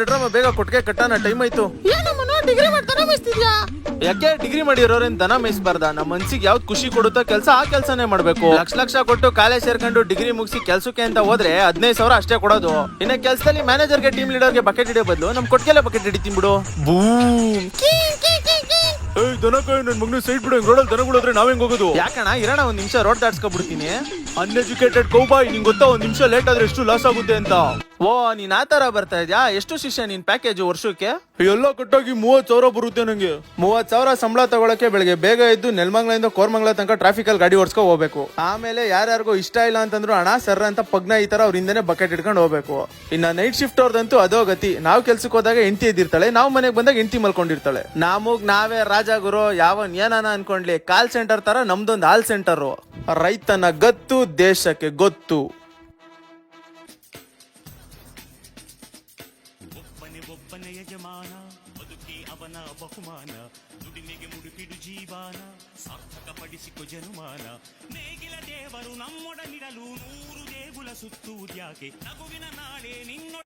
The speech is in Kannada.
ನಡ್ರಮ್ಮ ಬೇಗ ಕೊಟ್ಟಿಗೆ ಕಟ್ಟಣ, ಟೈಮ್ ಆಯ್ತು. ಡಿಗ್ರಿ ಮಾಡ್ತಾನೆ ಮೇಯಿಸ್ತಿದ್ಯಾ? ಯಾಕೆ ಡಿಗ್ರಿ ಮಾಡಿರೋರೇನ್ ದನ ಮೇಯಿಸಬಾರ್ದ? ನಮ್ಮ ಮನ್ಸಿಗೆ ಯಾವ್ದು ಖುಷಿ ಕೊಡುತ್ತೋ ಕೆಲಸ ಆ ಕೆಲಸನೇ ಮಾಡ್ಬೇಕು. ಲಕ್ಷ ಕೊಟ್ಟು ಕಾಲೇಜ್ ಸೇರ್ಕೊಂಡು ಡಿಗ್ರಿ ಮುಗಿಸಿ ಕೆಲ್ಸಕ್ಕೆ ಅಂತ ಹೋದ್ರೆ 15,000 ಅಷ್ಟೇ ಕೊಡೋದು. ಇನ್ನ ಕೆಲ್ಸದಲ್ಲಿ ಮ್ಯಾನೇಜರ್ಗೆ ಟೀಮ್ ಲೀಡರ್ಗೆ ಬಕೆಟ್ ಹಿಡಿಯೋ ಬದಲು ನಮ್ ಕೊಟ್ಟಿಗೆಲ್ಲ ಬಕೆಟ್ ಹಿಡಿತೀನಿ ಬಿಡು. ಬೂಮ್. ದನ ಕಾಯಿ ನನ್ ಮಗನ ಸೈಡ್ ಬಿಡು. ರೋಡಲ್ಲಿ ದನಗಳು ಹೋದ್ರೆ ನಾವ್ ಹೆಂಗ್ ಹೋಗೋದು? ಯಾಕಣ್ಣ ಇರೋಣ ಒಂದ್ ನಿಮಿಷ ರೋಡ್ ದಾಟ್ಸ್ಕೊಬಿಡ್ತೀನಿ. ಅನ್ಎಜುಕೇಟೆಡ್ ಕೌಬಾಯ್, ನಿಂಗ್ ಗೊತ್ತಾ ಒಂದ್ ನಿಮಿಷ ಲೇಟ್ ಆದ್ರೆ ಎಷ್ಟು ಲಾಸ್ ಆಗುತ್ತೆ ಅಂತ? ಓ ನೀನ್ ಆತರ ಬರ್ತಾ ಇದ್ಯಾ? ಎಷ್ಟು ಶಿಷ್ಯ ನಿನ್ ಪ್ಯಾಕೇಜ್ ವರ್ಷಕ್ಕೆ? ಎಲ್ಲ ಕಟ್ಟಾಗಿ 30,000 ಬರುತ್ತೆ ನಂಗೆ. 30,000 ಸಂಬಳ ತಗೊಳಕ್ಕೆ ಬೆಳಗ್ಗೆ ಬೇಗ ಎದ್ದು ನೆಲಮಂಗಲದಿಂದ ಕೋರಮಂಗಲ ತನಕ ಟ್ರಾಫಿಕ್ ಅಲ್ಲಿ ಗಾಡಿ ಓಡಿಸ್ಕೊ ಹೋಗ್ಬೇಕು. ಆಮೇಲೆ ಯಾರ್ಯಾರಿಗೂ ಇಷ್ಟ ಇಲ್ಲ ಅಂತಂದ್ರು ಅಣ್ಣ ಸರ್ರ ಅಂತ ಪಗ್ನ ಈ ತರ ಅವ್ರ ಹಿಂದೆನೆ ಬಕೆಟ್ ಇಟ್ಕೊಂಡು ಹೋಗ್ಬೇಕು. ಇನ್ನ ನೈಟ್ ಶಿಫ್ಟ್ ಅವ್ರದಂತೂ ಅದೋ ಗತಿ. ನಾವು ಕೆಲ್ಸಕ್ಕೆ ಹೋದಾಗ ಹೆಂಡತಿ ಎದ್ದಿರ್ತಾಳೆ, ನಾವು ಮನೆಗೆ ಬಂದಾಗ ಹೆಂಡತಿ ಮಲ್ಕೊಂಡಿರ್ತಾಳೆ. ನಾವೇ ರಾಜ ಗುರು. ಯಾವನ್ ಏನಾನ ಅನ್ಕೊಂಡ್ಲಿ, ಕಾಲ್ ಸೆಂಟರ್ ತರ ನಮ್ದೊಂದು ಹಾಲ್ ಸೆಂಟರ್. ರೈತನ ಗತ್ತು ದೇಶಕ್ಕೆ ಗೊತ್ತು. ಒಬ್ಬನೇ ಯಜಮಾನ, ಬದುಕಿ ಅವನ ಬಹುಮಾನ, ದುಡಿಮೆಗೆ ಮುಡುಪಿಡು ಜೀವನ, ಸಾರ್ಥಕಪಡಿಸಿಕೊ ಜನುಮಾನ. ನೇಗಿಲ ದೇವರು ನಮ್ಮೊಡನಿರಲು 100 ದೇಗುಲ ಸುತ್ತುವುದ್ಯಾಕೆ? ನಗುವಿನ ನಾಳೆ ನಿನ್ನೊಡ